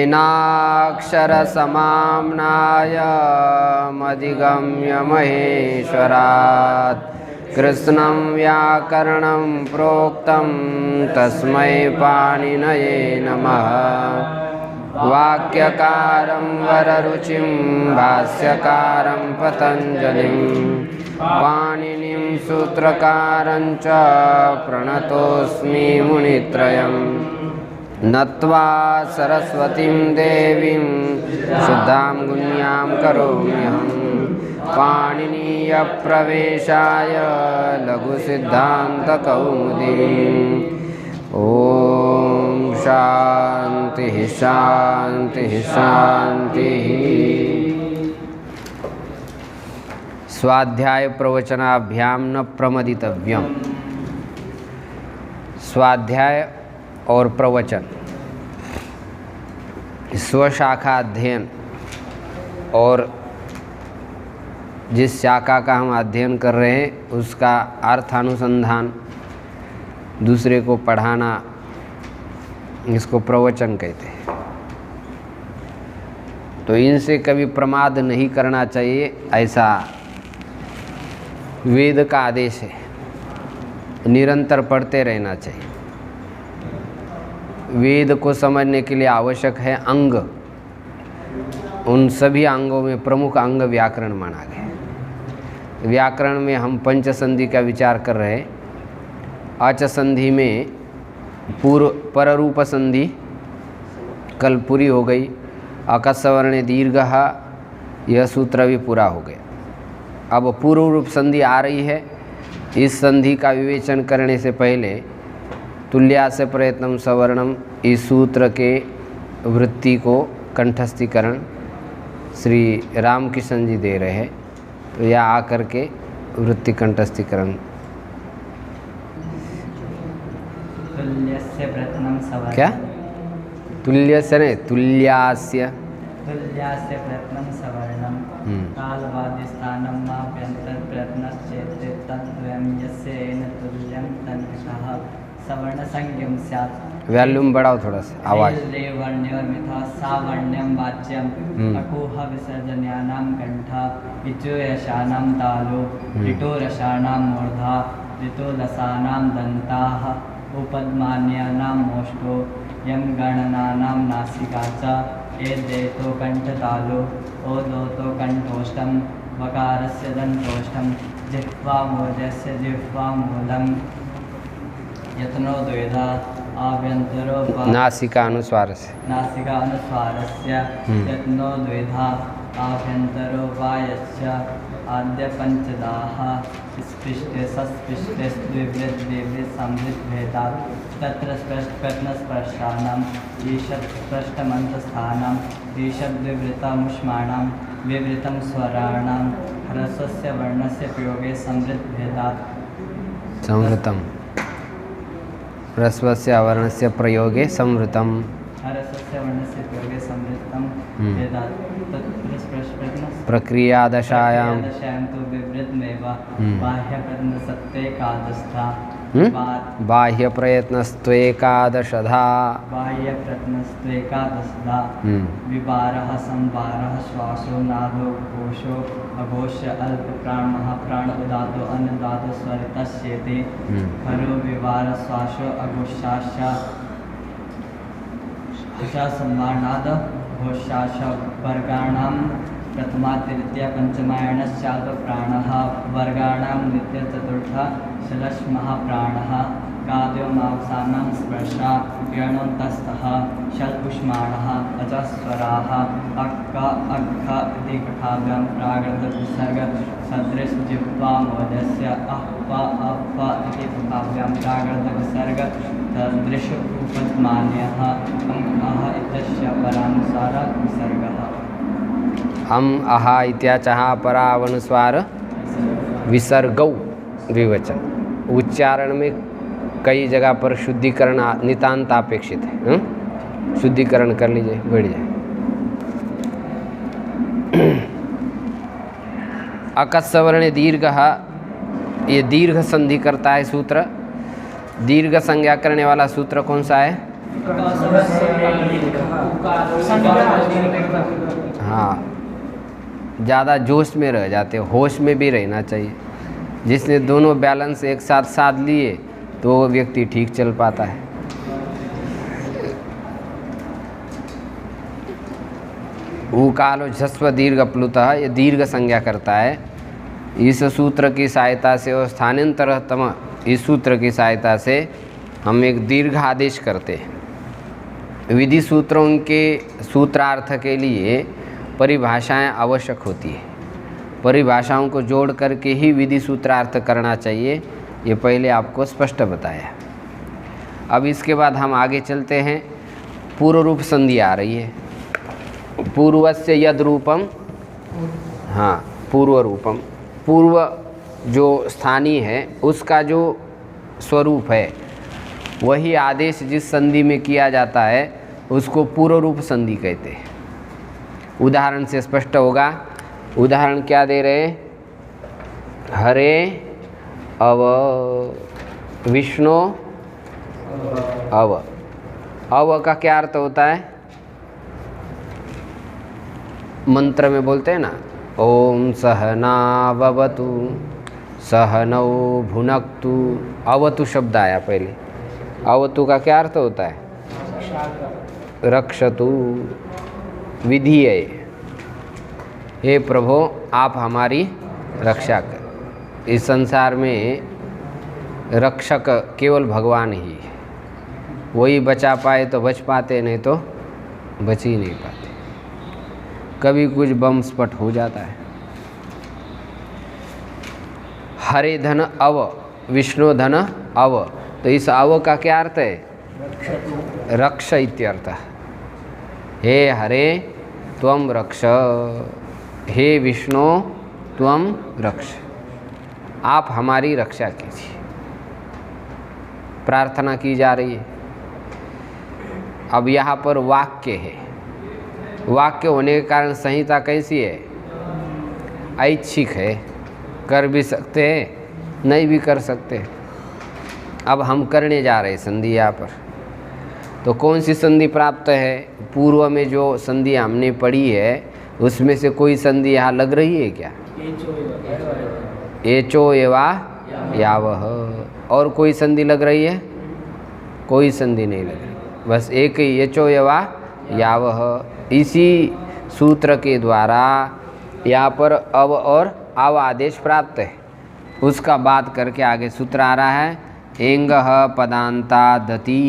येनाक्षरसमाम्नायमधिगम्य महेश्वरात् कृष्णं व्याकरणं प्रोक्तं तस्मै पाणिनये नमः। वाक्यकारं वररुचिं भाष्यकारं पतञ्जलिं पाणिनिं सूत्रकारं च प्रणतोऽस्मि मुनित्रयम्। नत्वा सरस्वतीं देवीं शुद्धां गुण्यां करोम्यहं पाणिनीयप्रवेशाय लघुसिद्धान्तकौमुदीम्। ॐ शान्तिः शान्तिः शान्तिः। स्वाध्याय प्रवचनाभ्याम न प्रमदितव्यम। स्वाध्याय और प्रवचन स्वशाखा अध्ययन और जिस शाखा का हम अध्ययन कर रहे हैं उसका अर्थानुसंधान, दूसरे को पढ़ाना, इसको प्रवचन कहते हैं। तो इनसे कभी प्रमाद नहीं करना चाहिए, ऐसा वेद का आदेश है। निरंतर पढ़ते रहना चाहिए। वेद को समझने के लिए आवश्यक है अंग। उन सभी अंगों में प्रमुख अंग व्याकरण माना गया। व्याकरण में हम पंच संधि का विचार कर रहे हैं। अच संधि में पूर्व पररूप संधि कल पूरी हो गई। अकस्वर्ण दीर्घ, यह सूत्र भी पूरा हो गया। अब पूर्व रूप संधि आ रही है। इस संधि का विवेचन करने से पहले तुल्यास्य प्रयत्नम सवर्णम, इस सूत्र के वृत्ति को कंठस्थीकरण श्री रामकिशन जी दे रहे हैं। तो यह आकर के वृत्ति कंठस्थीकरण। तुल्यस्य प्रयत्नम सवर्णम, क्या? तुल्यस्य नहीं, तुल्यास्य। तुल्यास्य प्रयत्नम सवर्णम कालवादिस्थानं माप्यन्तर प्रयत्नश्चेत् तद्वयं यस्य येन तुल्यं तन्विषः सवर्णसंज्ञं स्यात्। वॉल्यूम बढ़ाओ थोड़ा सा आवाज़। वर्ण्योर्मिथा सावर्ण्यं वाच्यम् अकुह विसर्जन्यानां कंठा इचो यशानां तालो ऋतो रसानां मूर्धा ऋतो लसानां दन्ताः उपद्मान्यानां मोष्टो यं गणनानां नासिका च एदेतो कंठतालो ओदोतो कंठोष्टं वकारस्य दन्तोष्टं जिह्वामूलस्य जिह्वामूलं यत्नो द्वेधा आभ्यन्तरो नासिका अनुस्वार से नासिका अनुस्वारस्य यत्नो द्वेधा आभ्यन्तरो वायस्य आद्य पंचदाः स्पृष्टे सस्पृष्टे द्विवृद्धिवृद्ध संवृद्धभेदात् तत्र स्पष्टप्रश्नानां ईषत् स्पष्टमन्तस्थानां ईषत् द्विवृतमुष्माणां विवृतं स्वराणां ह्रस्वस्य वर्णस्य प्रयोगे संवृद्धभेदात् संवृतम ह्रस्वस्य वर्णस्य प्रयोगे संवृतम ह्रस्वस्य वर्णस्य प्रयोगे संवृत्तं भेदात् तत्र प्रक्रियादशायां तु विवृतमेव बाह्यप्रयत्नसत्त्वेकादशधा बाह्यप्रयत्नस्त्वेकादशधा बाह्यप्रयत्नस्त्वेकादशधा विवारः संवारः श्वासो नादो घोषो अघोष्य अल्पप्राण महाप्राण उदातो अन्नदातो स्वरितस्येते खरो विवार श्वासो अघोषाश्च संवारनाद घोषाश्च वर्गाणां प्रथमा तृतीया पंचमायणश्चाल्पप्राणः वर्गाणां द्वितीय चतुर्थ षलश्महाप्राणः गाद्यो मांसानां स्पर्शा गणोन्तस्थः शल्पुष्माणः अजस्वराः अक्क अघ्घ इति कठाभ्यां प्राकृतविसर्ग सदृश जिह्वामोदस्य अह्प अप्प इति कठाभ्यां प्राकृतविसर्ग सदृश उपद्मान्यः अह इत्यस्य परानुसार विसर्गः। हम अहा इत्याचः परावनुस्वार विसर्गौ द्विवचन। उच्चारण में कई जगह पर शुद्धिकरण नितांत अपेक्षित है। शुद्धिकरण कर लीजिए, बैठ जाए। अकस्वर्ण दीर्घ, ये दीर्घ संधि करता है सूत्र। दीर्घ संज्ञा करने वाला सूत्र कौन सा है? हाँ, ज़्यादा जोश में रह जाते, होश में भी रहना चाहिए। जिसने दोनों बैलेंस एक साथ साध लिए तो वो व्यक्ति ठीक चल पाता है। ऊकालो झस्व दीर्घ प्लुतः, ये दीर्घ संज्ञा करता है। इस सूत्र की सहायता से और स्थानांतरतम, इस सूत्र की सहायता से हम एक दीर्घ आदेश करते हैं। विधि सूत्रों के सूत्रार्थ के लिए परिभाषाएं आवश्यक होती है। परिभाषाओं को जोड़ करके ही विधि सूत्रार्थ करना चाहिए, ये पहले आपको स्पष्ट बताया। अब इसके बाद हम आगे चलते हैं। पूर्व रूप संधि आ रही है। पूर्वस्य यद रूपम, हाँ पूर्व रूपम, पूर्व जो स्थानीय है उसका जो स्वरूप है वही आदेश जिस संधि में किया जाता है उसको पूर्व रूप संधि कहते हैं। उदाहरण से स्पष्ट होगा। उदाहरण क्या दे रहे हैं? हरे अव विष्णु अव। अव का क्या अर्थ होता है? मंत्र में बोलते हैं ना, ओम सहनावतु सहनौ भुनक्तु। अवतु शब्द आया पहले। अवतु का क्या अर्थ होता है? रक्षतु, विधि है। हे प्रभु आप हमारी रक्षा कर। इस संसार में रक्षक केवल भगवान ही है। वही बचा पाए तो बच पाते, नहीं तो बच ही नहीं पाते। कभी कुछ बम स्फोट हो जाता है। हरे धन अव, विष्णु धन अव, तो इस अव का क्या अर्थ है? रक्ष इत्यर्थ। हे हरे त्वं रक्ष, हे विष्णु त्वं रक्ष, आप हमारी रक्षा कीजिए। प्रार्थना की जा रही है। अब यहाँ पर वाक्य है। वाक्य होने के कारण संहिता कैसी है? ऐच्छिक है। कर भी सकते हैं, नहीं भी कर सकते। अब हम करने जा रहे हैं संधि यहाँ पर। तो कौन सी संधि प्राप्त है? पूर्व में जो संधि हमने पढ़ी है उसमें से कोई संधि यहाँ लग रही है क्या? एचो एवा यावह। और कोई संधि लग रही है? कोई संधि नहीं लग रही, बस एक ही एचो एवा यावह। इसी सूत्र के द्वारा यहाँ पर अव और आव आदेश प्राप्त है। उसका बात करके आगे सूत्र आ रहा है। एंगह पदांतादति।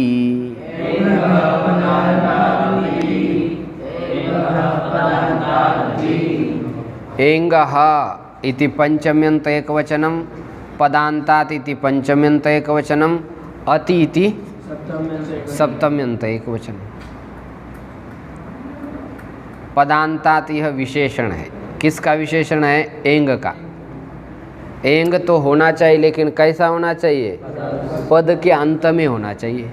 एंगह इति पंचम्यंत एकवचनम, पदांतात इति पंचम्यंत एकवचनम, अति इति सप्तम्यंत एकवचनम। पदांतात यह विशेषण है। किसका विशेषण है? एंग का। एंग तो होना चाहिए, लेकिन कैसा होना चाहिए? पद के अंत में होना चाहिए।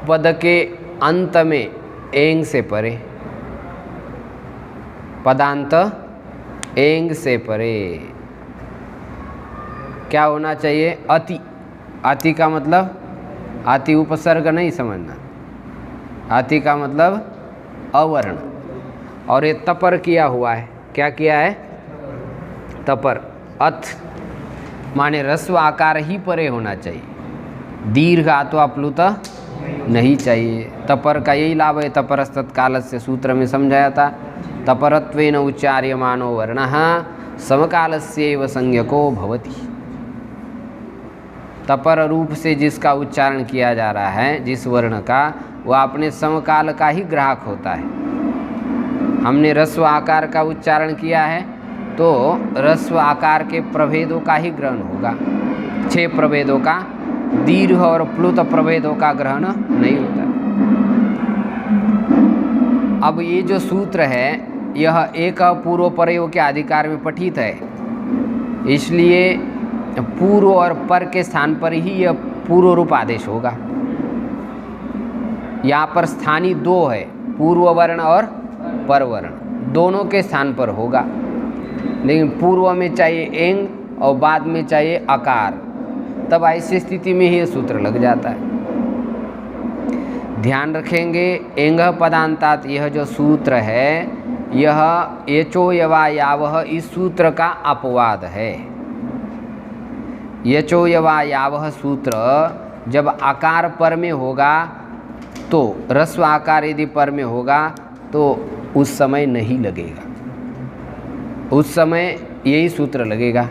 पद के अंत में एंग से परे। पदांत एंग से परे क्या होना चाहिए? अति। अति का मतलब, अति उपसर्ग नहीं समझना। अति का मतलब अवर्ण। और ये तपर किया हुआ है। क्या किया है? तपर। अथ माने रस्व आकार ही परे होना चाहिए, दीर्घ अथवा प्लुत नहीं चाहिए। तपर का यही लाभ है। तपरस्तत्कालस्य सूत्र में समझाया था। तपरत्वेन उच्चार्यमानो वर्णः समकालस्यैव संज्ञको भवति। तपर रूप से जिसका उच्चारण किया जा रहा है, जिस वर्ण का, वह अपने समकाल का ही ग्राहक होता है। हमने रस्व आकार का उच्चारण किया है तो रस्व आकार के प्रभेदों का ही ग्रहण होगा। 6 प्रभेदों का, दीर्घ और प्लुत प्रभेदों का ग्रहण नहीं होता। अब ये जो सूत्र है यह एक पूर्व परयोग के अधिकार में पठित है, इसलिए पूर्व और पर के स्थान पर ही यह पूर्व रूप आदेश होगा। यहाँ पर स्थानीय 2 है, पूर्व वर्ण और पर वर्ण, दोनों के स्थान पर होगा। लेकिन पूर्व में चाहिए एंग और बाद में चाहिए आकार, तब ऐसी स्थिति में ही यह सूत्र लग जाता है। ध्यान रखेंगे एंग पदांतात यह जो सूत्र है यह यचो यवा यावह इस सूत्र का अपवाद है। यचो यवा यावह सूत्र जब आकार पर में होगा तो रस्व आकार यदि पर में होगा तो उस समय नहीं लगेगा, उस समय यही सूत्र लगेगा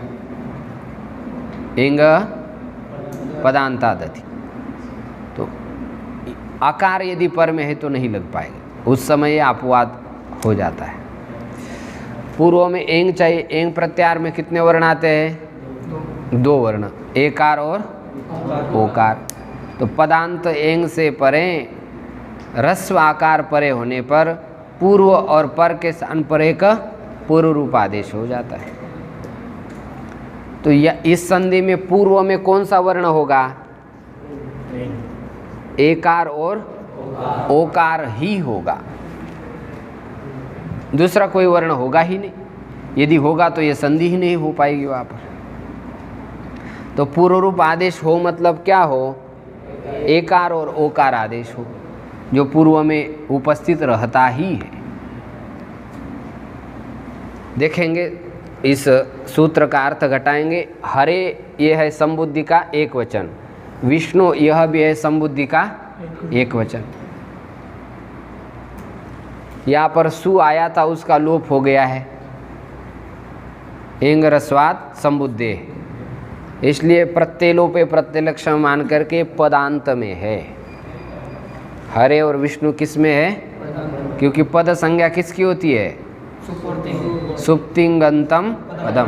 एंग पदांतादति। तो आकार यदि पर में है तो नहीं लग पाएगा, उस समय यह अपवाद हो जाता है। पूर्व में एंग चाहिए, एंग प्रत्याहार में कितने वर्ण आते हैं? 2 वर्ण, एकार और ओकार। तो पदांत एंग से परे रस्व आकार परे होने पर पूर्व और पर के स्थान पर एक पूर्व रूप आदेश हो जाता है। तो इस संधि में पूर्व में कौन सा वर्ण होगा? एकार और ओकार ही होगा, दूसरा कोई वर्ण होगा ही नहीं। यदि होगा तो ये संधि ही नहीं हो पाएगी वहाँ पर। तो पूर्व रूप आदेश हो मतलब क्या हो? एकार और ओकार आदेश हो जो पूर्व में उपस्थित रहता ही है। देखेंगे इस सूत्र का अर्थ घटाएंगे। हरे ये है संबुद्धि का एक वचन, विष्णु यह भी है संबुद्धि का एक वचन। यहाँ पर सु आया था उसका लोप हो गया है, एंग रस्वात संबुद्धे, इसलिए प्रत्यलोपे प्रत्यलक्षण मान करके पदांत में है। हरे और विष्णु किस में है? क्योंकि पद संज्ञा किसकी होती है? सुप्तिंगंतम पदम।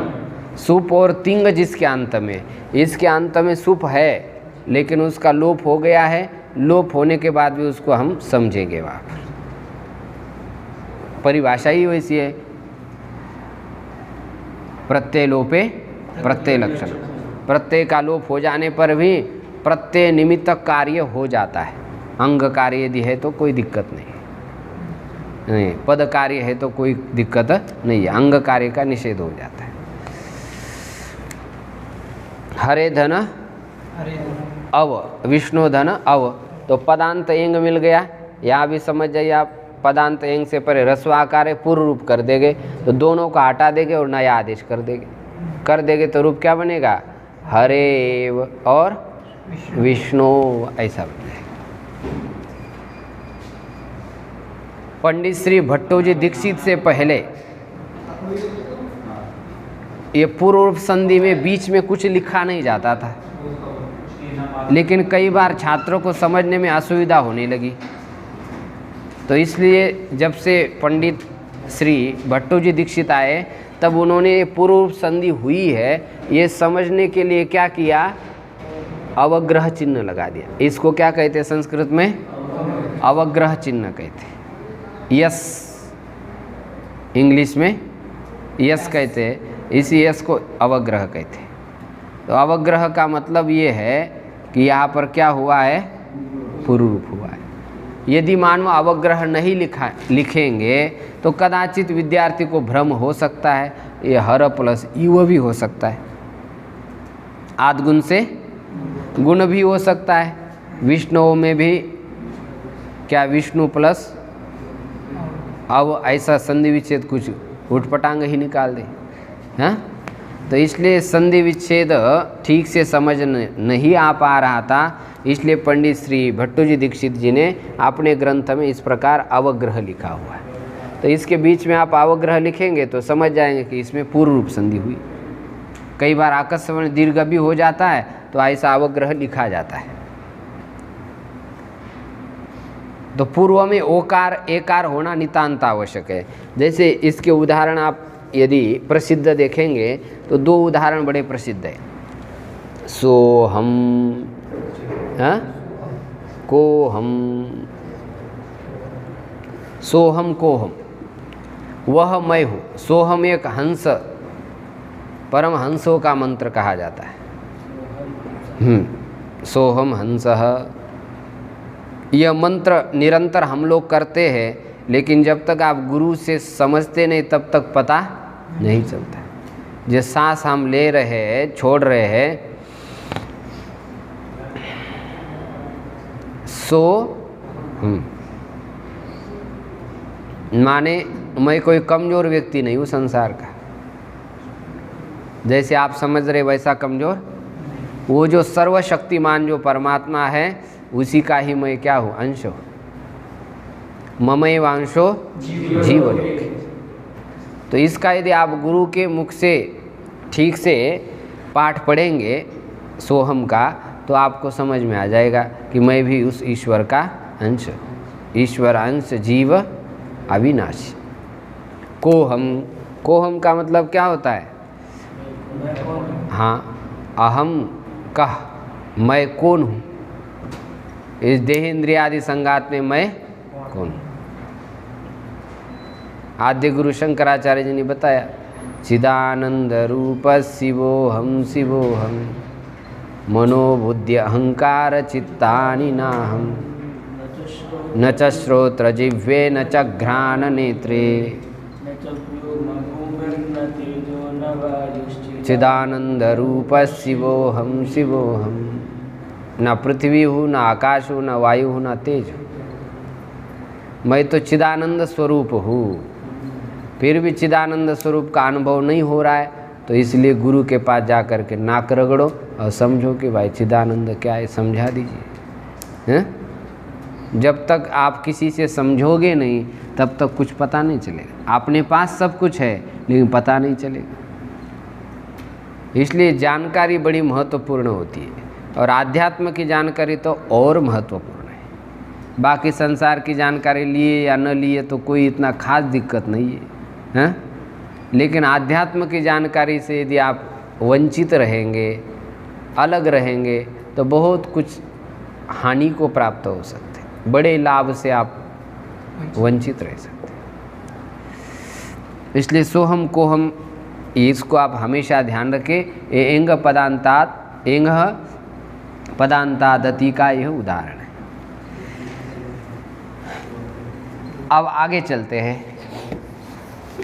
सुप और तिंग जिसके अंत में, इसके अंत में सुप है लेकिन उसका लोप हो गया है। लोप होने के बाद भी उसको हम समझेंगे, वहाँ पर परिभाषा ही वैसी है, प्रत्यय लोपे प्रत्यय लक्षण। प्रत्यय का लोप हो जाने पर भी प्रत्यय निमित्तक कार्य हो जाता है। अंग कार्य यदि है तो कोई दिक्कत नहीं, पद कार्य है तो कोई दिक्कत नहीं है, अंग कार्य का निषेध हो जाता है। हरे धन अव, विष्णु धन अव, तो पदांत एंग मिल गया। यहाँ भी समझ जाइए आप, पदांत एंग से परे रस्व आकार है, पूर्व रूप कर देंगे तो दोनों को हटा देंगे और नया आदेश कर देंगे तो रूप क्या बनेगा? हरेव और विष्णु, ऐसा बनेगा। पंडित श्री भट्टोजी दीक्षित से पहले ये पूर्व रूप संधि में बीच में कुछ लिखा नहीं जाता था, लेकिन कई बार छात्रों को समझने में असुविधा होने लगी। तो इसलिए जब से पंडित श्री भट्टोजी दीक्षित आए तब उन्होंने पूर्व रूप संधि हुई है ये समझने के लिए क्या किया? अवग्रह चिन्ह लगा दिया। इसको क्या कहते हैं संस्कृत में? अवग्रह चिन्ह कहते हैं। यस, इंग्लिश में यस कहते हैं, इसी यस को अवग्रह कहते हैं। तो अवग्रह का मतलब ये है कि यहाँ पर क्या हुआ है? पूर्व रूप हुआ है। यदि मानव अवग्रह नहीं लिखेंगे तो कदाचित विद्यार्थी को भ्रम हो सकता है, ये हर प्लस युव भी हो सकता है, आद्गुण से गुण भी हो सकता है। विष्णु में भी क्या विष्णु प्लस अब ऐसा संधि विच्छेद कुछ उठपटांग ही निकाल दे, हाँ? तो इसलिए संधि विच्छेद ठीक से समझ नहीं आ पा रहा था, इसलिए पंडित श्री भट्टोजी दीक्षित जी ने अपने ग्रंथ में इस प्रकार अवग्रह लिखा हुआ है। तो इसके बीच में आप अवग्रह लिखेंगे तो समझ जाएंगे कि इसमें पूर्व रूप संधि हुई। कई बार आकस्मिक दीर्घ भी हो जाता है तो ऐसा अवग्रह लिखा जाता है। तो पूर्व में ओकार एकार होना नितांत आवश्यक है। जैसे इसके उदाहरण आप यदि प्रसिद्ध देखेंगे तो 2 उदाहरण बड़े प्रसिद्ध है। सोहम, कोहम, सोहम कोहम, वह मैं हूँ। सोहम एक हंस, परम हंसों का मंत्र कहा जाता है। सोहम हंसः, यह मंत्र निरंतर हम लोग करते हैं, लेकिन जब तक आप गुरु से समझते नहीं तब तक पता नहीं चलता। जो सांस हम ले रहे हैं, छोड़ रहे हैं, सो माने मैं कोई कमज़ोर व्यक्ति नहीं हूँ संसार का, जैसे आप समझ रहे वैसा कमज़ोर। वो जो सर्वशक्तिमान जो परमात्मा है उसी का ही मैं क्या हूँ, अंश हूँ। ममैवांशो जीवलोके। तो इसका यदि आप गुरु के मुख से ठीक से पाठ पढ़ेंगे सोहम का, तो आपको समझ में आ जाएगा कि मैं भी उस ईश्वर का अंश, ईश्वर अंश जीव अविनाशी। कोहम का मतलब क्या होता है? हाँ, अहम कह, मैं कौन हूँ। इस देह इंद्रियादि संगात में मैं कौन हूँ। आद्य गुरु शंकराचार्य जी ने बताया, चिदानंद रूप शिवोहम मनोबुद्धि अहंकार चित्तानि नाहम न च श्रोत्र जिह्वे न च घ्राण नेत्रे चिदानंद रूप शिवोहम न पृथ्वी हूँ, न आकाश हूँ, न वायु हूँ, न तेज हूँ। मैं तो चिदानंद स्वरूप हूँ। फिर भी चिदानंद स्वरूप का अनुभव नहीं हो रहा है, तो इसलिए गुरु के पास जा कर के नाक रगड़ो और समझो कि भाई चिदानंद क्या है, समझा दीजिए। हैं? जब तक आप किसी से समझोगे नहीं तब तक कुछ पता नहीं चलेगा। अपने पास सब कुछ है लेकिन पता नहीं चलेगा। इसलिए जानकारी बड़ी महत्वपूर्ण होती है, और आध्यात्म की जानकारी तो और महत्वपूर्ण है। बाकी संसार की जानकारी लिए या न लिए तो कोई इतना खास दिक्कत नहीं है, हैं? लेकिन आध्यात्म की जानकारी से यदि आप वंचित रहेंगे, अलग रहेंगे, तो बहुत कुछ हानि को प्राप्त हो सकते हैं, बड़े लाभ से आप वंचित रह सकते हैं। इसलिए सोहम कोहम, इसको आप हमेशा ध्यान रखें। ये एंग पदांतादति का यह उदाहरण है। अब आगे चलते हैं।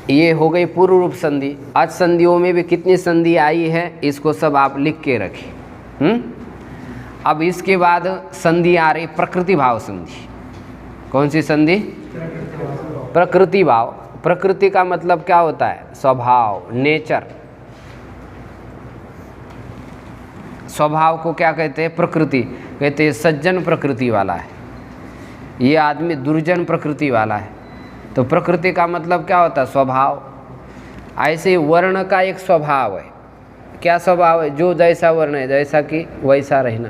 ये हो गई पूर्व रूप संधि। आज संधियों में भी कितनी संधि आई है इसको सब आप लिख के रखें। अब इसके बाद संधि आ रही प्रकृति भाव संधि। कौन सी संधि? प्रकृति भाव। प्रकृति का मतलब क्या होता है? स्वभाव, नेचर। स्वभाव को क्या कहते हैं? प्रकृति कहते हैं। सज्जन प्रकृति वाला है, ये आदमी दुर्जन प्रकृति वाला है। तो प्रकृति का मतलब क्या होता है? स्वभाव। ऐसे वर्ण का एक स्वभाव है। क्या स्वभाव है? जो जैसा वर्ण है जैसा कि वैसा रहना,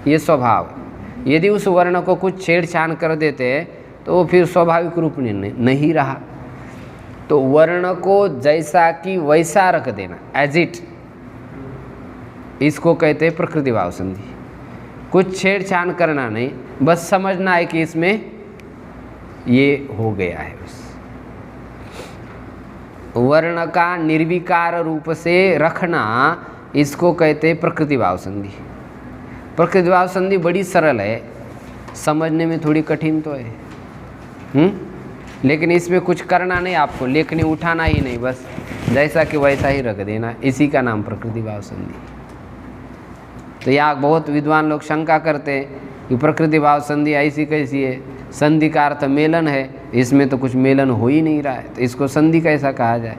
ये स्वभाव है। यदि उस वर्ण को कुछ छेड़छाड़ कर देते हैं तो वो फिर स्वाभाविक रूप में नहीं रहा। तो वर्ण को जैसा कि वैसा रख देना, एज इट, इसको कहते हैं प्रकृति भाव संधि। कुछ छेड़छाड़ करना नहीं, बस समझना है कि इसमें ये हो गया है। बस वर्ण का निर्विकार रूप से रखना, इसको कहते हैं प्रकृति भाव संधि। प्रकृति भाव संधि बड़ी सरल है, समझने में थोड़ी कठिन तो है। लेकिन इसमें कुछ करना नहीं, आपको लेखनी उठाना ही नहीं, बस जैसा कि वैसा ही रख देना। इसी का नाम प्रकृति भाव संधि। तो यहाँ बहुत विद्वान लोग शंका करते हैं कि प्रकृति भाव संधि ऐसी कैसी है? संधि का अर्थ मेलन है, इसमें तो कुछ मेलन हो ही नहीं रहा है, तो इसको संधि कैसा कहा जाए?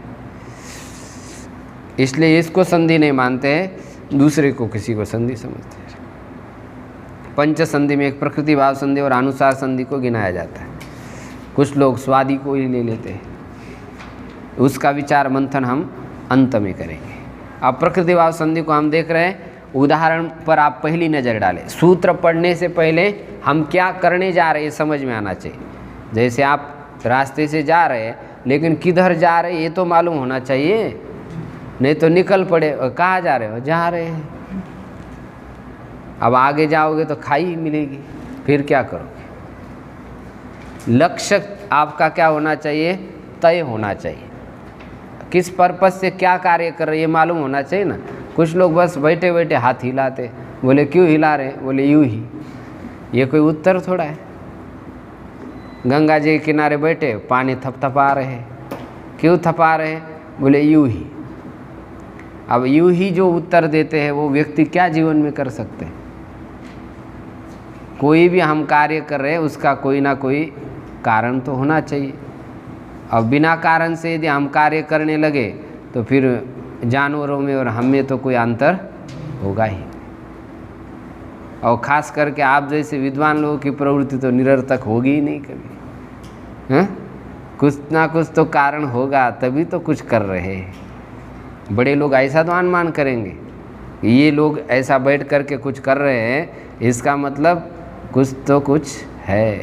इसलिए इसको संधि नहीं मानते हैं, दूसरे को किसी को संधि समझते हैं। पंच संधि में एक प्रकृति भाव संधि और अनुसार संधि को गिनाया जाता है। कुछ लोग स्वादि को ही ले लेते हैं, उसका विचार मंथन हम अंत में करेंगे। अब प्रकृति भाव संधि को हम देख रहे हैं, उदाहरण पर आप पहली नज़र डालें। सूत्र पढ़ने से पहले हम क्या करने जा रहे हैं समझ में आना चाहिए। जैसे आप रास्ते से जा रहे हैं, लेकिन किधर जा रहे हैं ये तो मालूम होना चाहिए, नहीं तो निकल पड़े। कहाँ जा रहे हो? जा रहे हैं। अब आगे जाओगे तो खाई मिलेगी, फिर क्या करोगे? लक्ष्य आपका क्या होना चाहिए? तय होना चाहिए। किस पर्पस से क्या कार्य कर रहे ये मालूम होना चाहिए ना। कुछ लोग बस बैठे बैठे हाथ हिलाते, बोले क्यों हिला रहे? बोले यूँ ही। ये कोई उत्तर थोड़ा है। गंगा जी के किनारे बैठे पानी थपथपा रहे, क्यों थपा रहे? बोले यूँ ही। अब यूँ ही जो उत्तर देते हैं वो व्यक्ति क्या जीवन में कर सकते हैं? कोई भी हम कार्य कर रहे हैं उसका कोई ना कोई कारण तो होना चाहिए। अब बिना कारण से यदि हम कार्य करने लगे तो फिर जानवरों में और हम में तो कोई अंतर होगा ही। और ख़ास करके आप जैसे विद्वान लोगों की प्रवृत्ति तो निरर्थक होगी ही नहीं कभी, हैं? कुछ ना कुछ तो कारण होगा, तभी तो कुछ कर रहे हैं। बड़े लोग ऐसा तो अनुमान करेंगे, ये लोग ऐसा बैठ कर के कुछ कर रहे हैं, इसका मतलब कुछ तो कुछ है,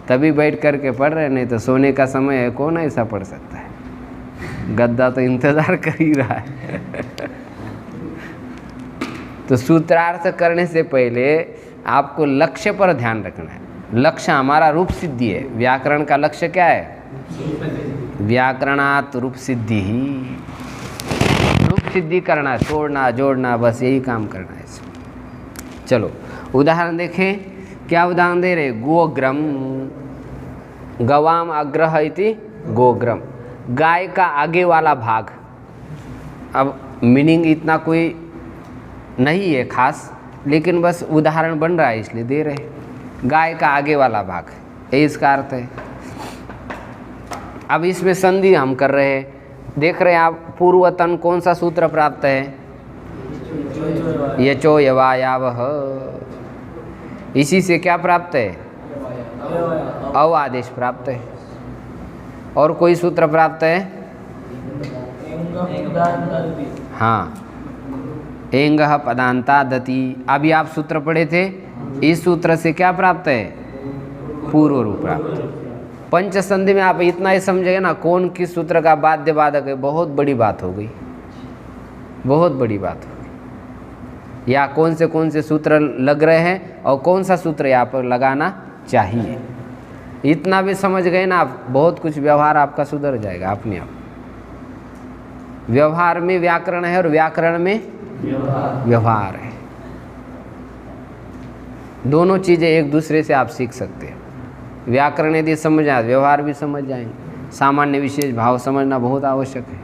तभी बैठ कर के पढ़ रहे। नहीं तो सोने का समय है, कौन ऐसा पढ़ सकता है? गद्दा तो इंतज़ार कर ही रहा है। तो सूत्रार्थ करने से पहले आपको लक्ष्य पर ध्यान रखना है। लक्ष्य हमारा रूप सिद्धि है। व्याकरण का लक्ष्य क्या है? व्याकरणात् रूप सिद्धि ही। रूप सिद्धि करना, तोड़ना जोड़ना, बस यही काम करना है इसमें। चलो उदाहरण देखें। क्या उदाहरण दे रहे? गोग्रम, गवाम अग्रह इति गोग्रम, गाय का आगे वाला भाग। अब मीनिंग इतना कोई नहीं है खास, लेकिन बस उदाहरण बन रहा है इसलिए दे रहे। गाय का आगे वाला भाग, ये इसका अर्थ है। अब इसमें संधि हम कर रहे हैं। देख रहे हैं आप, पूर्वतन कौन सा सूत्र प्राप्त है? यचो यवायावह। इसी से क्या प्राप्त है? अव आदेश प्राप्त है। और कोई सूत्र प्राप्त है? हाँ, एंगह पदांता दति। अभी आप सूत्र पढ़े थे, इस सूत्र से क्या प्राप्त है? पूर्व रूप प्राप्त। पंच संधि में आप इतना ही समझेंगे ना, कौन किस सूत्र का बाध्य बाधक है, बहुत बड़ी बात हो गई, बहुत बड़ी बात हो गई। या कौन से सूत्र लग रहे हैं और कौन सा सूत्र यहाँ पर लगाना चाहिए, इतना भी समझ गए ना आप, बहुत कुछ व्यवहार आपका सुधर जाएगा अपने आप। व्यवहार में व्याकरण है और व्याकरण में व्यवहार है। दोनों चीज़ें एक दूसरे से आप सीख सकते हैं। व्याकरण यदि समझ आए, व्यवहार भी समझ जाएंगे। सामान्य विशेष भाव समझना बहुत आवश्यक है।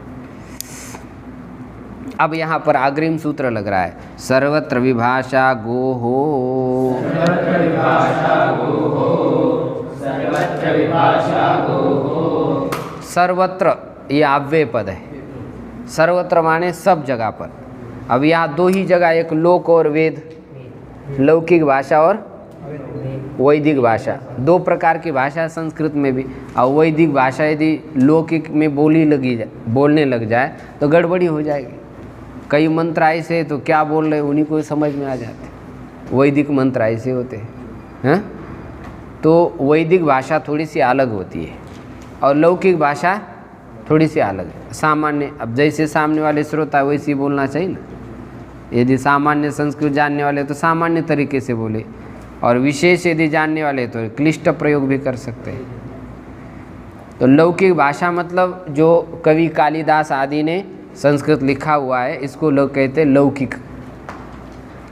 अब यहाँ पर अग्रिम सूत्र लग रहा है, सर्वत्र विभाषा गो हो। सर्वत्र ये अव्यय पद है। सर्वत्र माने सब जगह पर। अब यहाँ दो ही जगह, एक लोक और वेद, लौकिक भाषा और वैदिक भाषा, दो प्रकार की भाषा संस्कृत में भी। और वैदिक भाषा यदि लौकिक में बोलने लग जाए तो गड़बड़ी हो जाएगी। कई मंत्र ऐसे तो क्या बोल रहे उन्हीं को समझ में आ जाते। वैदिक मंत्र ऐसे होते हैं। तो वैदिक भाषा थोड़ी सी अलग होती है और लौकिक भाषा थोड़ी सी अलग है। सामान्य, अब जैसे सामने वाले श्रोता वैसे ही बोलना चाहिए ना। यदि सामान्य संस्कृत जानने वाले तो सामान्य तरीके से बोले, और विशेष यदि जानने वाले तो क्लिष्ट प्रयोग भी कर सकते हैं। तो लौकिक भाषा मतलब जो कवि कालिदास आदि ने संस्कृत लिखा हुआ है, इसको लोग कहते हैं लौकिक।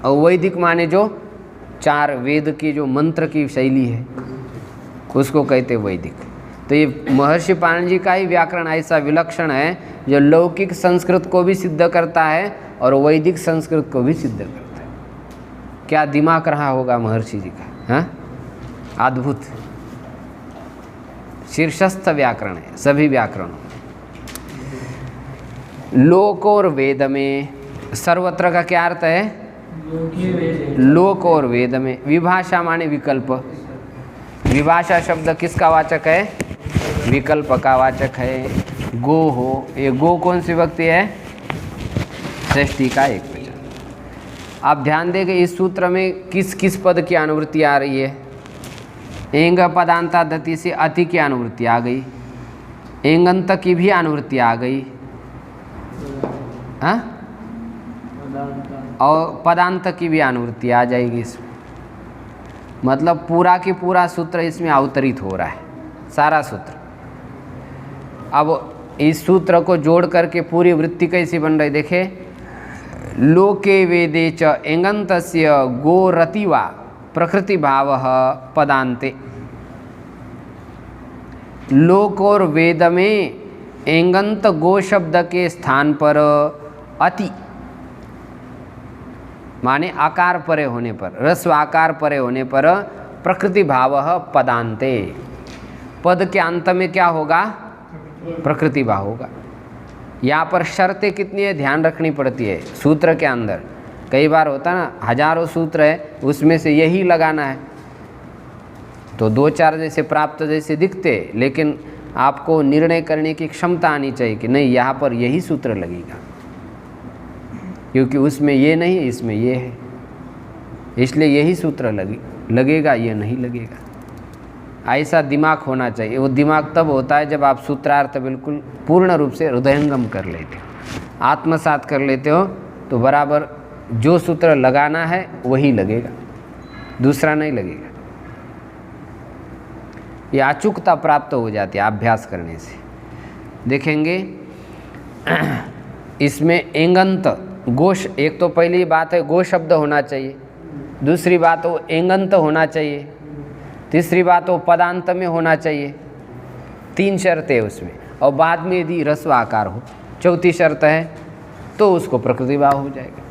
और वैदिक माने जो चार वेद की जो मंत्र की शैली है, उसको कहते हैं वैदिक। तो ये महर्षि पाणिनि जी का ही व्याकरण ऐसा विलक्षण है जो लौकिक संस्कृत को भी सिद्ध करता है और वैदिक संस्कृत को भी सिद्ध करता है। क्या दिमाग रहा होगा महर्षि जी का, हाँ? अद्भुत शीर्षस्थ व्याकरण है सभी व्याकरणों। लोक और वेद में, सर्वत्र का क्या अर्थ है? लोक और वेद में। विभाषा माने विकल्प। विभाषा शब्द किसका वाचक है? विकल्प का वाचक है। गो हो, ये गो कौन सी विभक्ति है? षष्ठी का एक वचन। आप ध्यान दें कि इस सूत्र में किस किस पद की अनुवृत्ति आ रही है? एंग पदांता दति से अति की अनुवृत्ति आ गई, एंगंत की भी अनुवृत्ति आ गई, हाँ? और पदांत की भी अनुवृत्ति आ जाएगी इसमें। मतलब पूरा की पूरा सूत्र इसमें अवतरित हो रहा है, सारा सूत्र। अब इस सूत्र को जोड़ करके पूरी वृत्ति कैसी बन रही देखे। लोके वेदे च एंगंतस्य गोरतिवा प्रकृति भाव पदांते। लोक और वेद में एंगंत गो शब्द के स्थान पर अति, माने आकार परे होने पर, रस्व आकार परे होने पर प्रकृति भावः पदान्ते, पद के अंत में क्या होगा? प्रकृति भाव होगा। यहाँ पर शर्तें कितनी है ध्यान रखनी पड़ती है। सूत्र के अंदर कई बार होता है ना, हजारों सूत्र है उसमें से यही लगाना है, तो दो चार जैसे प्राप्त जैसे दिखते, लेकिन आपको निर्णय करने की क्षमता आनी चाहिए कि नहीं यहाँ पर यही सूत्र लगेगा, क्योंकि उसमें ये नहीं है, इसमें ये है, इसलिए यही सूत्र लगेगा, ये नहीं लगेगा। ऐसा दिमाग होना चाहिए। वो दिमाग तब होता है जब आप सूत्रार्थ बिल्कुल पूर्ण रूप से हृदयंगम कर लेते हो, आत्मसात कर लेते हो, तो बराबर जो सूत्र लगाना है वही लगेगा, दूसरा नहीं लगेगा। ये अचूकता प्राप्त हो जाती है अभ्यास करने से। देखेंगे इसमें एंगंत गोश, एक तो पहली बात है गो शब्द होना चाहिए, दूसरी बात वो एंगंत होना चाहिए, तीसरी बात वो पदांत में होना चाहिए। 3 शर्तें उसमें, और बाद में यदि रस्व आकार हो, चौथी शर्त है तो उसको प्रकृति भाव हो जाएगा।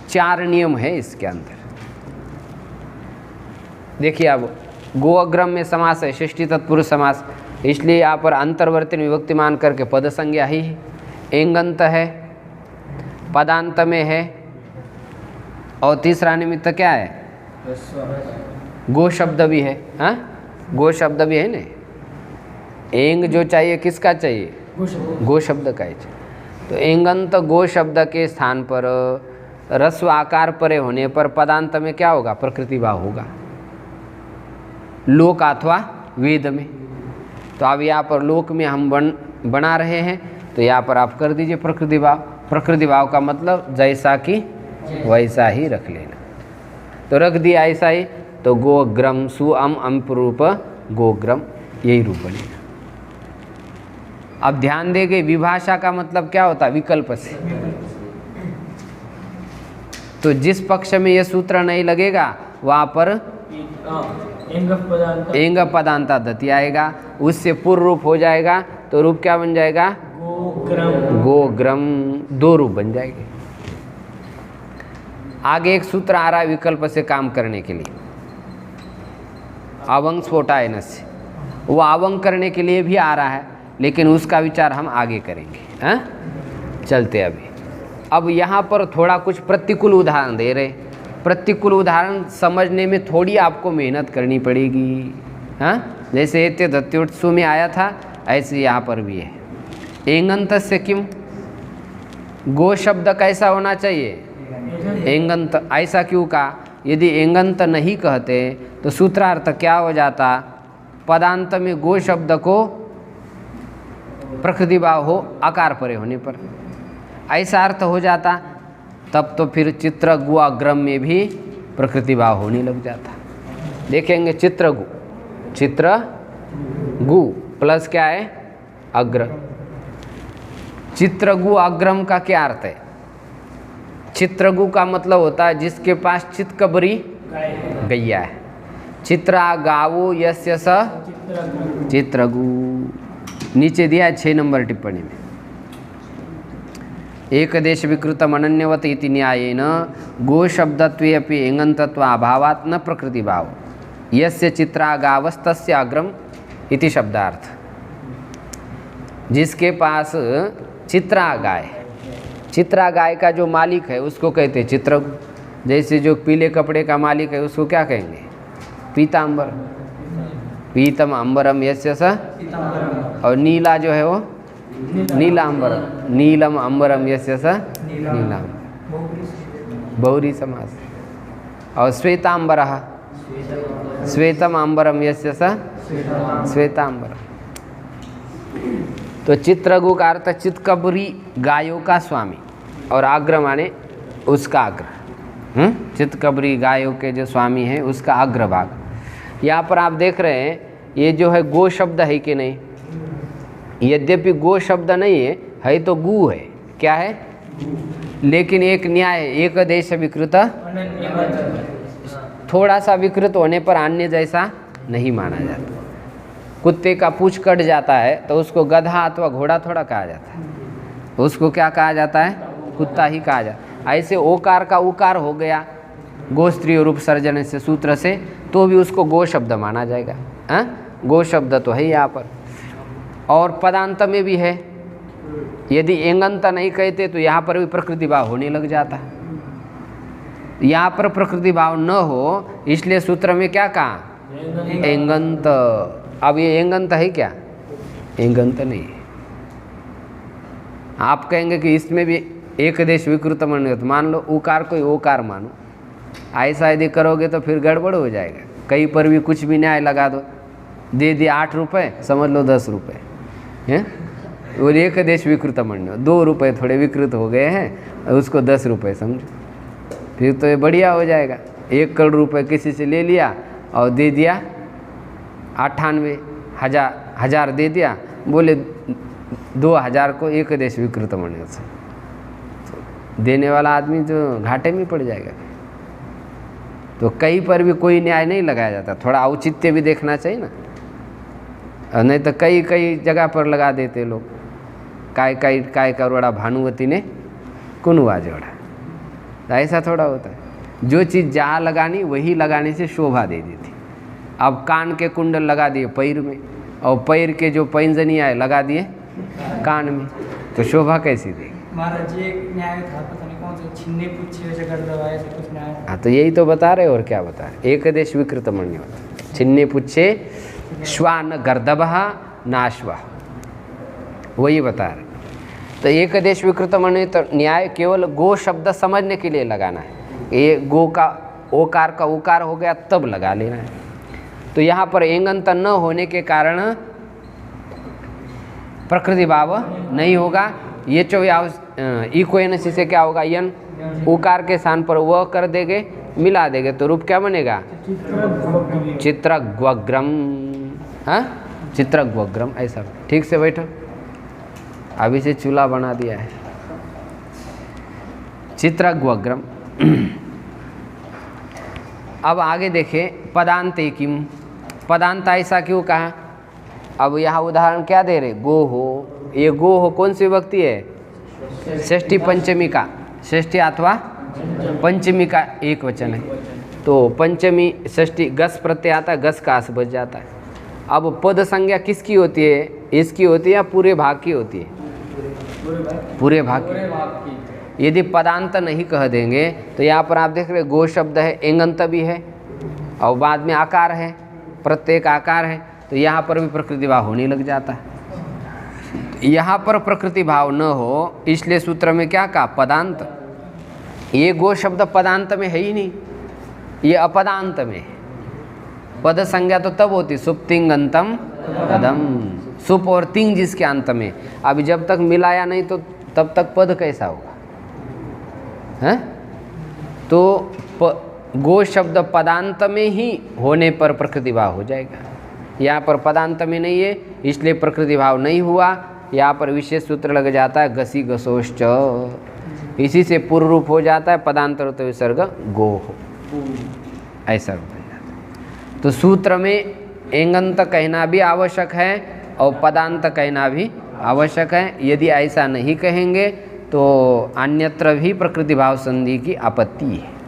4 नियम है इसके अंदर। देखिए अब गो अग्रम में समास है, षष्ठी तत्पुरुष समास, इसलिए यहाँ पर अंतर्वर्ती विभक्ति मान करके पद संज्ञा ही है। एंगंत है, पदांत में है, और तीसरा निमित्त क्या है? गो शब्द भी है। हाँ, गो शब्द भी है ना। एंग जो चाहिए किसका चाहिए? गो शब्द का ही चाहिए। तो एंगंत गो शब्द के स्थान पर रस्व आकार परे होने पर पदांत में क्या होगा? प्रकृति भाव होगा, लोक अथवा वेद में। तो अब यहाँ पर लोक में हम बना रहे हैं, तो यहाँ पर आप कर दीजिए प्रकृति भाव। प्रकृति भाव का मतलब जैसा कि वैसा ही रख लेना, तो रख दिया ऐसा ही, तो गोग्रम सु अम रूप गोग्रम, यही रूप बनेगा। अब ध्यान देंगे विभाषा का मतलब क्या होता है? विकल्प से। तो जिस पक्ष में यह सूत्र नहीं लगेगा वहाँ पर एंग पदांता दति आएगा, उससे पूर्व रूप हो जाएगा, तो रूप क्या बन जाएगा? गोग्रम। 2 रूप बन जाएंगे। आगे एक सूत्र आ रहा है विकल्प से काम करने के लिए, अवंग स्फोटायनस्य। वो अवंग करने के लिए भी आ रहा है, लेकिन उसका विचार हम आगे करेंगे। हाँ, चलते अभी। अब यहाँ पर थोड़ा कुछ प्रतिकूल उदाहरण दे रहे। प्रतिकूल उदाहरण समझने में थोड़ी आपको मेहनत करनी पड़ेगी। हाँ, जैसे एते दत्योत्सु में आया था, ऐसे यहाँ पर भी है। एंगंत से किम, गो शब्द कैसा होना चाहिए? एंगंत। ऐसा क्यों कहा? यदि एंगंत नहीं कहते तो सूत्रार्थ क्या हो जाता? पदांत में गो शब्द को प्रकृति भाव हो आकार परे होने पर, ऐसा अर्थ हो जाता। तब तो फिर चित्र गु अग्रम में भी प्रकृति भाव होने लग जाता। देखेंगे चित्रगु, चित्र गु प्लस क्या है? अग्र। चित्रगु अग्रम का क्या अर्थ है? चित्रगु का मतलब होता है जिसके पास चितकबरी गैया है। चित्रा गावो यस्य स चित्रगु। नीचे दिया है 6 नंबर टिप्पणी में। एक देश विकृतम अनन्यवत इति न्यायेन गो शब्दत्वे अपि एंगंतत्व अभावात् न प्रकृति भाव यस्य चित्रा गावस्तस्य अग्रम इति शब्दार्थ। जिसके पास चित्रा गाय, चित्रा गाय का जो मालिक है उसको कहते हैं चित्रगु। जैसे जो पीले कपड़े का मालिक है उसको क्या कहेंगे? पीतांबर। पीतम अंबरम यस्य स, और नीला जो है वो नीलांबरम। नीलम अंबरम यस्य स नीलांबर, बहुरी समास। और श्वेतांबरः, श्वेतम अंबरम यस्य स श्वेतांबरम। तो चित्रगु का अर्थ चितकबरी गायों का स्वामी, और आग्र माने उसका अग्र। चितकबरी गायों के जो स्वामी हैं उसका अग्रभाग। यहाँ पर आप देख रहे हैं ये जो है गो शब्द है कि नहीं? यद्यपि गो शब्द नहीं है तो गु है। क्या है? लेकिन एक न्याय, एक देश विकृत, थोड़ा सा विकृत होने पर अन्य जैसा नहीं माना जाता। कुत्ते का पूंछ कट जाता है तो उसको गधा अथवा घोड़ा थोड़ा कहा जाता है, उसको क्या कहा जाता है? कुत्ता ही कहा जाता है। ऐसे ओकार का उकार हो गया गो स्त्री रूप सर्जन से सूत्र से, तो भी उसको गो शब्द माना जाएगा। गो शब्द तो है यहाँ पर। और पदांत में भी है, यदि एंगंत नहीं कहते तो यहाँ पर भी प्रकृति भाव होने लग जाता। यहाँ पर प्रकृति भाव न हो, इसलिए सूत्र में क्या कहा? एंगंत। अब ये एंगंत है क्या? एंगंत नहीं है। आप कहेंगे कि इसमें भी एक देश विकृत मन्यत, मान लो उकार को ओकार मानो, ऐसा यदि करोगे तो फिर गड़बड़ हो जाएगा। कहीं पर भी कुछ भी न्याय लगा दो, दे दिए 8 रुपये, समझ लो 10 रुपये हैं, और एक देश विकृत मन्य, 2 रुपये थोड़े विकृत हो गए हैं, उसको 10 रुपये समझो, फिर तो ये बढ़िया हो जाएगा। 1 करोड़ रुपये किसी से ले लिया और दे दिया 98,000 दे दिया, बोले 2,000 को एक देश विकृत मन्य से, तो देने वाला आदमी जो घाटे में पड़ जाएगा। तो कहीं पर भी कोई न्याय नहीं लगाया जाता, थोड़ा औचित्य भी देखना चाहिए ना, नहीं तो कई जगह पर लगा देते लोग। काय करोड़ा भानुवती ने कुनवा जोड़ा, तो ऐसा थोड़ा होता है। जो चीज़ जहाँ लगानी वही लगाने से शोभा दे देती। अब कान के कुंडल लगा दिए पैर में, और पैर के जो पैंजनियाँ लगा दिए कान में, तो शोभा कैसी देगी? महाराज जी एक न्याय था, पता नहीं कौन सा, छिन्ने पुच्छे वैसे कर दवाए से कुछ न्याय। हाँ, तो यही तो बता रहे और क्या बता रहे? एक देश विकृत मन्य होता, छिन्ने पुच्छे श्वान गर्दभः नाश्वा, वही बता रहे। तो एक देश विकृत मन्य, तो न्याय केवल गो शब्द समझने के लिए लगाना है। ये गो का ओकार का उकार हो गया तब लगा लेना है। तो यहाँ पर एंगंत न होने के कारण प्रकृति भाव नहीं होगा। ये इक्वेनसी से क्या होगा? यन उकार के स्थान पर वह कर देंगे, मिला देंगे, तो रूप क्या बनेगा? चित्रग्वग्रम। हाँ, चित्रग्वग्रम, ऐसा। ठीक से बैठो, अभी से चूल्हा बना दिया है। चित्रग्वग्रम। अब आगे देखें, पदांते किम, पदांत ऐसा क्यों कहा? अब यहाँ उदाहरण क्या दे रहे? गो हो। ये गो हो कौन सी विभक्ति है? षष्ठी पंचमी का, षष्ठी अथवा पंचमी का एक वचन है। तो पंचमी षष्ठी गस प्रत्यय आता है, गस का आस बच जाता है। अब पद संज्ञा किसकी होती है? इसकी होती है या पूरे भाग की होती है? पूरे भाग की। यदि पदांत नहीं कह देंगे तो यहाँ पर आप देख रहे गो शब्द है, एंगंत भी है, और बाद में आकार है, प्रत्येक आकार है, तो यहाँ पर भी प्रकृति भाव होने लग जाता है। यहाँ पर प्रकृति भाव न हो, इसलिए सूत्र में क्या कहा? पदांत। ये गो शब्द पदांत में है ही नहीं, ये अपदांत में है। पद संज्ञा तो तब होती सुप्तिंगंतम पदम, सुप और तिंग जिसके अंत में। अभी जब तक मिलाया नहीं तो तब तक पद कैसा होगा? हैं? तो गो शब्द पदांत में ही होने पर प्रकृति भाव हो जाएगा। यहाँ पर पदांत में नहीं है, इसलिए प्रकृति भाव नहीं हुआ। यहाँ पर विशेष सूत्र लग जाता है गसी गसोश्च, इसी से पूर्व रूप हो जाता है पदांतर तो विसर्ग गो हो, ऐसा रूप हो जाता है। तो सूत्र में एंगंत कहना भी आवश्यक है और पदांत कहना भी आवश्यक है। यदि ऐसा नहीं कहेंगे तो अन्यत्र भी प्रकृति भाव संधि की आपत्ति है।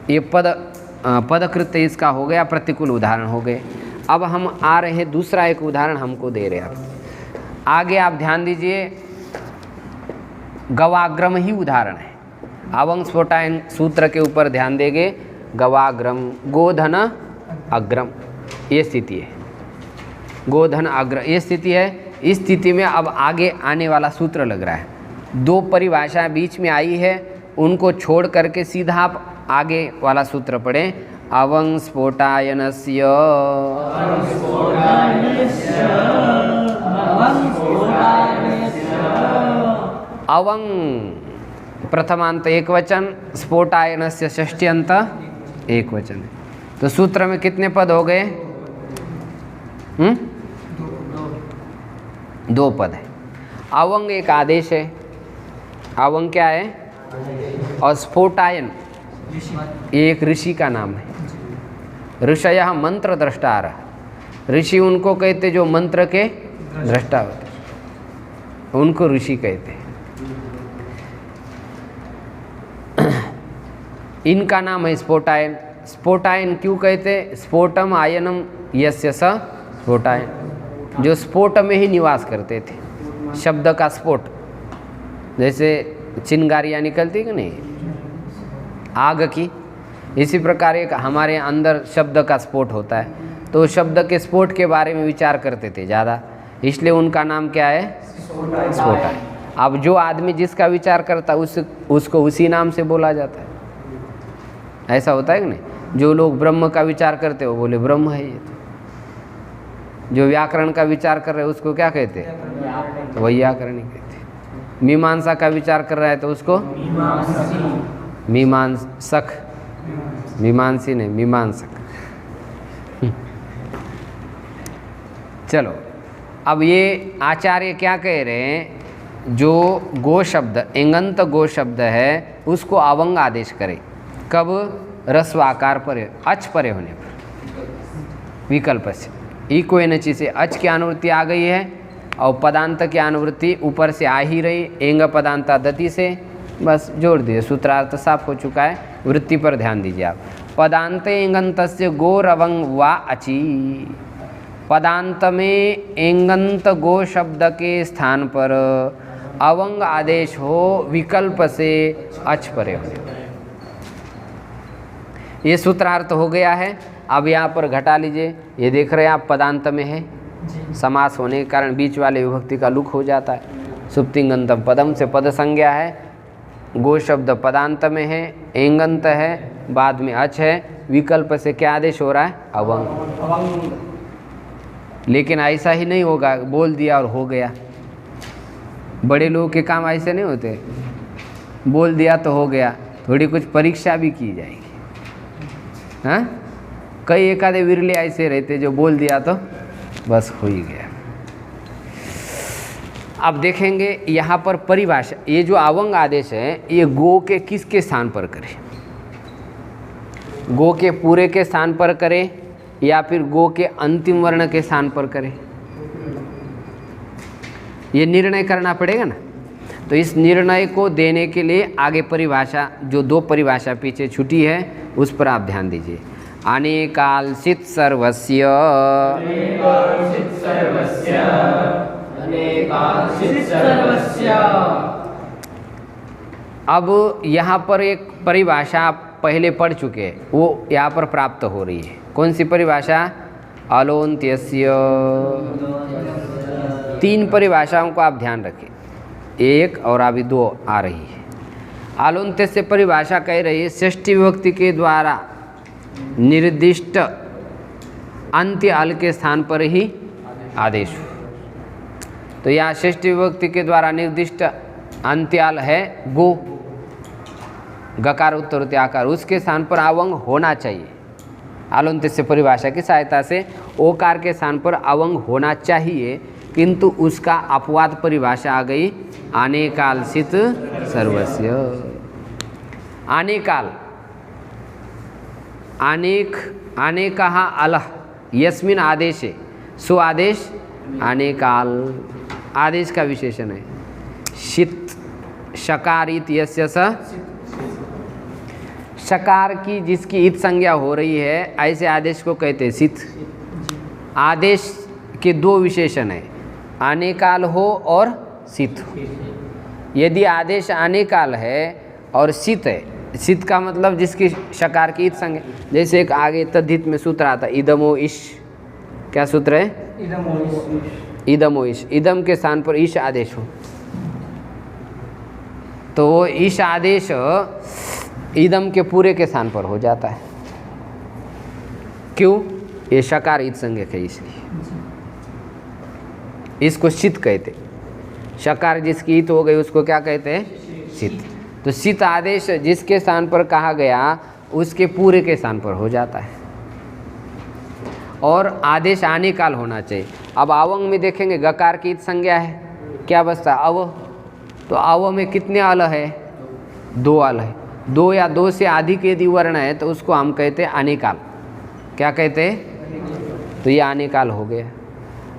ये पदकृत्य इसका हो गया, प्रतिकूल उदाहरण हो गए। अब हम आ रहे दूसरा एक उदाहरण हमको दे रहे हैं आप। आगे आप ध्यान दीजिए, गवाग्रम ही उदाहरण है। अवंग स्फोटायन सूत्र के ऊपर ध्यान देंगे। गवाग्रम, गोधन अग्रम, ये स्थिति है। गोधन अग्र ये स्थिति है। इस स्थिति में अब आगे आने वाला सूत्र लग रहा है। दो परिभाषाएं बीच में आई है, उनको छोड़ करके सीधा आप आगे वाला सूत्र पढ़ें। अवंग स्फोटायनस्य, अवंग प्रथमांत एक वचन, स्फोटायनस्य षष्ट्यंत एक वचन। तो सूत्र में कितने पद हो गए? दो पद है। अवंग एक आदेश है, अवंग क्या है? और स्फोटायन एक ऋषि का नाम है। ऋषयः मंत्र द्रष्टार, ऋषि उनको कहते जो मंत्र के दृष्टा होते, उनको ऋषि कहते हैं। इनका नाम है स्फोटायन। स्फोटायन क्यों कहते? स्फोटम आयनम यस्य स स्फोटायन, जो स्फोट में ही निवास करते थे। शब्द का स्फोट, जैसे चिंगारियाँ निकलती कि नहीं आग की, इसी प्रकार एक हमारे अंदर शब्द का स्फोट होता है। तो शब्द के स्फोट के बारे में विचार करते थे ज़्यादा, इसलिए उनका नाम क्या है? स्फोटायन। अब जो आदमी जिसका विचार करता है उसको उसी नाम से बोला जाता है। ऐसा होता है कि नहीं? जो लोग ब्रह्म का विचार करते हो बोले ब्रह्म है ये। तो जो व्याकरण का विचार कर रहे हैं उसको क्या कहते हैं? तो वैयाकरणी कहते हैं। मीमांसा का विचार कर रहा है तो उसको मीमांसक, मीमांसी नहीं मीमांसक। चलो, अब ये आचार्य क्या कह रहे हैं? जो गो शब्द, एंगंत गो शब्द है, उसको अवंग आदेश करे। कब? रस्वाकार परे, अच परे होने पर, विकल्प से। इको एनची से अच की अनुवृत्ति आ गई है और पदांत की अनुवृत्ति ऊपर से आ ही रही, एंग पदांता दति से, बस जोड़ दिए, सूत्रार्थ साफ हो चुका है। वृत्ति पर ध्यान दीजिए आप। पदांत एंगंतस्य गोर अवंग वा अची। पदांत में एंगंत गो शब्द के स्थान पर अवंग आदेश हो विकल्प से अच परे होने। ये सूत्रार्थ हो गया है। अब यहाँ पर घटा लीजिए, ये देख रहे हैं आप पदांत में है, समास होने के कारण बीच वाले विभक्ति का लुक हो जाता है। सुप्तिंगंतम पदम से पद संज्ञा है, गो शब्द पदांत में है, एंगंत है, बाद में अच है, विकल्प से क्या आदेश हो रहा है? अवंग। लेकिन ऐसा ही नहीं होगा, बोल दिया और हो गया। बड़े लोगों के काम ऐसे नहीं होते, बोल दिया तो हो गया, थोड़ी कुछ परीक्षा भी की जाएगी। हाँ, कई एक आधे विरले ऐसे रहते जो बोल दिया तो बस हो ही गया। अब देखेंगे यहाँ पर परिभाषा, ये जो अवंग आदेश है ये गो के किसके स्थान पर करे? गो के पूरे के स्थान पर करे या फिर गो के अंतिम वर्ण के स्थान पर करे? ये निर्णय करना पड़ेगा ना। तो इस निर्णय को देने के लिए आगे परिभाषा, जो दो परिभाषा पीछे छुटी है उस पर आप ध्यान दीजिए। अनेकालसित सर्वस्य, अब यहाँ पर एक परिभाषा आप पहले पढ़ चुके हैं, वो यहाँ पर प्राप्त हो रही है। कौन सी परिभाषा? अलोन्त्यस्य। तीन परिभाषाओं को आप ध्यान रखें, एक और अभी दो आ रही है। आलोन्त्य से परिभाषा कह रही है षष्ठी विभक्ति के द्वारा निर्दिष्ट अंत्य अल के स्थान पर ही आदेश हो। तो यहाँ षष्ठी विभक्ति के द्वारा निर्दिष्ट अंत्याल है गो, गकार उत्तरोत्तर आकार, उसके स्थान पर अवंग होना चाहिए। आलोन्त्य से परिभाषा की सहायता से ओकार के स्थान पर अवंग होना चाहिए, किंतु उसका अपवाद परिभाषा आ गई अनेकालसित सर्वस्य। अनेकाल, अनेक, अनेकः अलः यस्मिन् आदेशे, सो आदेश अनेकाल आदेश का विशेषण है। शीत शकारित यस्य स, शकार की जिसकी इत संज्ञा हो रही है ऐसे आदेश को कहते हैं सित। आदेश के दो विशेषण है, अनेकाल हो और सित हो। यदि आदेश अनेकाल है और सित है, सित का मतलब जिसकी शकार की इत संज्ञा, जैसे एक आगे तद्धित में सूत्र आता है इदमो ईश, क्या सूत्र है? इदमो ईश, इदम के स्थान पर ईश आदेश हो तो वो ईश आदेश इदम के पूरे के स्थान पर हो जाता है। क्यों? ये शकार इत संज्ञक है इसलिए इसको सित कहते। शकार जिसकी इत हो गई उसको क्या कहते हैं? सित। तो सित आदेश जिसके स्थान पर कहा गया उसके पूरे के स्थान पर हो जाता है और आदेश आने काल होना चाहिए। अब अवंग में देखेंगे गकार की इत संज्ञा है, क्या बचता? अव। तो अव में कितने अल है? दो अल है। दो या दो से अधिक यदि वर्ण है तो उसको हम कहते हैं अनेकाल। क्या कहते हैं? तो ये अनेकाल हो गया।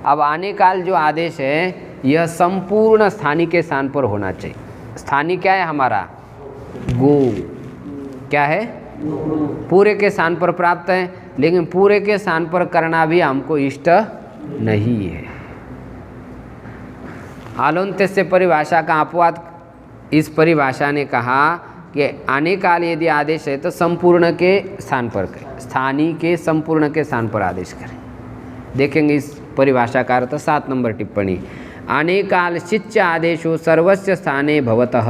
अब अनेकाल जो आदेश है यह संपूर्ण स्थानीय के स्थान पर होना चाहिए। स्थानीय क्या है हमारा? गो। क्या है? पूरे के स्थान पर प्राप्त है, लेकिन पूरे के स्थान पर करना भी हमको इष्ट नहीं है। आलोन्त्य से परिभाषा का अपवाद, इस परिभाषा ने कहा कि आने काल यदि आदेश है तो संपूर्ण के स्थान पर करें, स्थानीय के संपूर्ण के स्थान पर आदेश करें। देखेंगे इस परिभाषा का अर्थ 7 नंबर टिप्पणी। आने काल शिच्च आदेशो सर्वस्य स्थाने भवतः।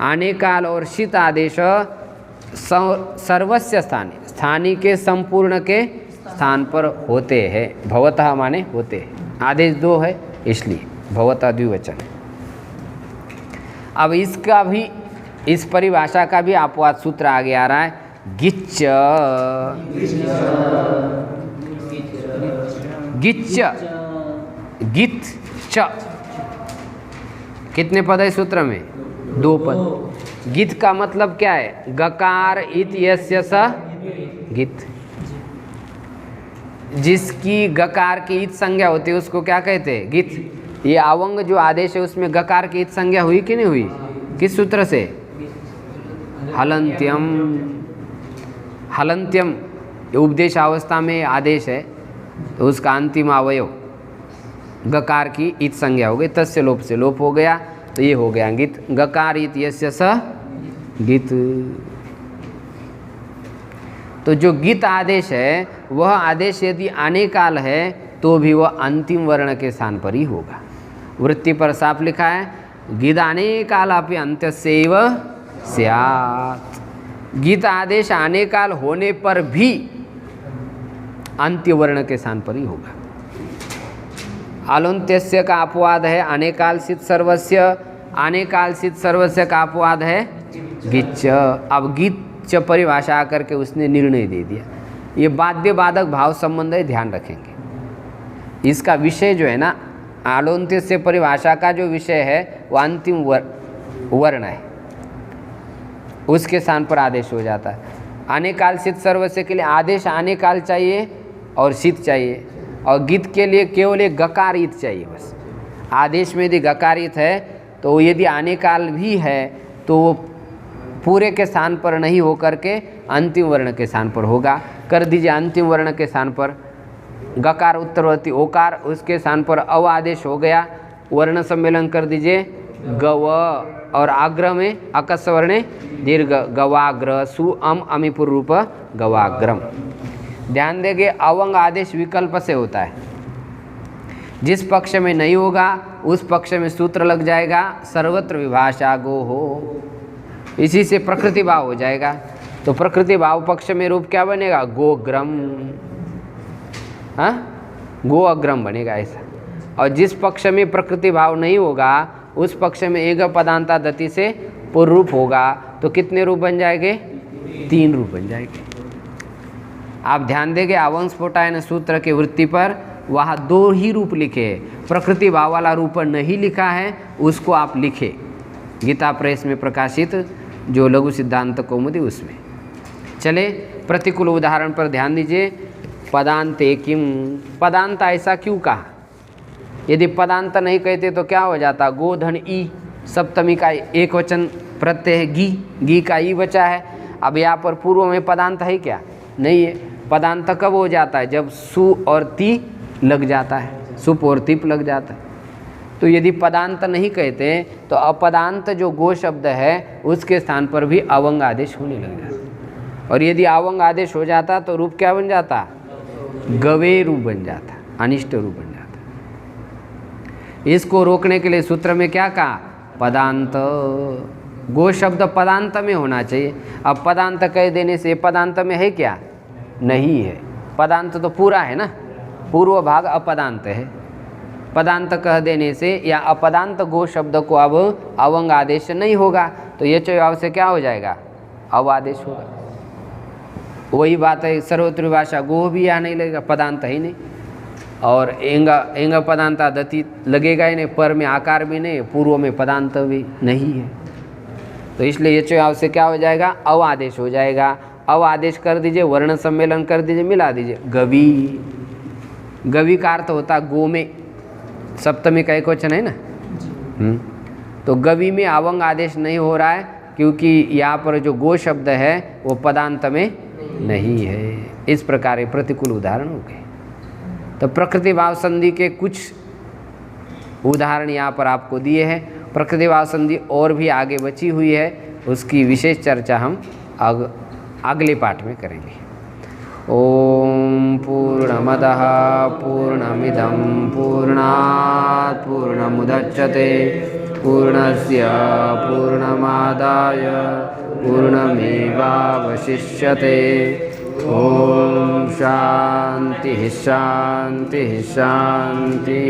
आने काल और शित आदेश सर्वस्य स्थाने, स्थानीय के संपूर्ण के स्थान पर होते हैं। भवतः माने होते हैं, आदेश 2 है इसलिए भवतः द्विवचन। अब इसका भी, इस परिभाषा का भी अपवाद सूत्र आगे आ रहा है। गिच्च, गिच्च, गित च, कितने पद है सूत्र में? 2 पद। गित का मतलब क्या है? गकार इत यस्य स गित। जिसकी गकार की इत संज्ञा होती है उसको क्या कहते हैं? गित। ये अवंग जो आदेश है उसमें गकार की इत संज्ञा हुई कि नहीं हुई? किस सूत्र से? हलंत्यम। हलंत्यम उपदेश अवस्था में आदेश है तो उसका अंतिम अवयव गकार की इत संज्ञा हो गई, तस्य लोप से लोप हो गया तो ये हो गया गित। गकार इत यस्य स गित। तो जो गित आदेश है वह आदेश यदि आने काल है तो भी वह अंतिम वर्ण के स्थान पर ही होगा। वृत्ति पर साफ लिखा है, गिदाने कालापि अंत्यस्यैव स्यात्। गीत आदेश आने काल होने पर भी अंत्य वर्ण के स्थान पर ही होगा। आलोन्त्यस्य का अपवाद है आने काल सित सर्वस्य, आने काल सित सर्वस्य का अपवाद है गिच्च। अब गिच्च परिभाषा आकर के उसने निर्णय दे दिया। ये बाध्य बाधक भाव संबंध है, ध्यान रखेंगे। इसका विषय जो है ना, आलोन्त्य से परिभाषा का जो विषय है वो अंतिम वर्ण है, उसके स्थान पर आदेश हो जाता है। आने काल सित सर्वस्य के लिए आदेश आने काल चाहिए और सित चाहिए, और गित के लिए केवल एक गकारित चाहिए बस। आदेश में यदि गकारित है तो यदि आने काल भी है तो वो पूरे के स्थान पर नहीं होकर के अंतिम वर्ण के स्थान पर होगा। कर दीजिए अंतिम वर्ण के स्थान पर गकार उत्तरवर्ती ओकार, उसके स्थान पर अव आदेश हो गया। वर्ण सम्मेलन कर दीजिए गव, और आग्र में अकस वर्णे दीर्घ गवाग्र, सु अम अमीपुर रूप गवाग्रम। ध्यान देंगे अवंग आदेश विकल्प से होता है। जिस पक्ष में नहीं होगा उस पक्ष में सूत्र लग जाएगा सर्वत्र विभाषा गो हो, इसी से प्रकृति भाव हो जाएगा। तो प्रकृति भाव पक्ष में रूप क्या बनेगा? गोग्रम, हाँ गो अग्रम बनेगा ऐसा। और जिस पक्ष में प्रकृति भाव नहीं होगा उस पक्ष में एक पदांता दति से पूर्व रूप होगा। तो कितने रूप बन जाएंगे? 3 रूप बन जाएंगे। आप ध्यान देंगे अवंग स्फोटायन सूत्र के वृत्ति पर वहाँ 2 ही रूप लिखे हैं। प्रकृति भाव वाला रूप नहीं लिखा है, उसको आप लिखे गीता प्रेस में प्रकाशित जो लघु सिद्धांत कौमुदी उसमें। चले प्रतिकूल उदाहरण पर ध्यान दीजिए। पदांते किम, पदांत ऐसा क्यों कहा? यदि पदांत नहीं कहते तो क्या हो जाता? गोधन ई सप्तमी का एक वचन प्रत्यय है गी, गी का ई बचा है। अब यहाँ पर पूर्व में पदांत है क्या? नहीं है। पदांत कब हो जाता है? जब सु और ती लग जाता है, सुप और तिप लग जाता है। तो यदि पदांत नहीं कहते तो अपदांत जो गो शब्द है उसके स्थान पर भी अवंग आदेश होने लग जाता। और यदि अवंग आदेश हो जाता तो रूप क्या बन जाता? गवे रूप बन जाता, अनिष्ट रूप बन जाता। इसको रोकने के लिए सूत्र में क्या कहा? पदांत। गो शब्द पदांत में होना चाहिए। अब पदांत कह देने से पदांत में है क्या? नहीं है। पदांत तो पूरा है ना, पूर्व भाग अपदांत है। पदांत कह देने से या अपदांत गो शब्द को अब अवंग आदेश नहीं होगा तो ये चौवाव से क्या हो जाएगा? अव आदेश होगा। वही बात है सर्वत्र भाषा गो भी यहाँ नहीं लगेगा, पदांत ही नहीं। और एंग पदांता दति लगेगा ही नहीं, पर में आकार भी नहीं, पूर्व में पदांत भी नहीं है। तो इसलिए ये चौवाव से क्या हो जाएगा? अव आदेश हो जाएगा। अव आदेश कर दीजिए, वर्ण सम्मेलन कर दीजिए, मिला दीजिए गवी। गवी का अर्थ होता गो में, सप्तमी का एक वचन है ना। तो गवी में अवंग आदेश नहीं हो रहा है क्योंकि यहाँ पर जो गो शब्द है वो पदांत में नहीं है। इस प्रकार ये प्रतिकूल उदाहरण हो गए। तो प्रकृति भाव संधि के कुछ उदाहरण यहाँ पर आपको दिए हैं। प्रकृति भाव संधि और भी आगे बची हुई है, उसकी विशेष चर्चा हम अगले पाठ में करेंगे। ओम पूर्णमदः पूर्णमिदं पूर्णात् पूर्णमुदच्यते पूर्णस्य पूर्णमादाय पूर्णमेवावशिष्यते। ओम शांति शांति शांति।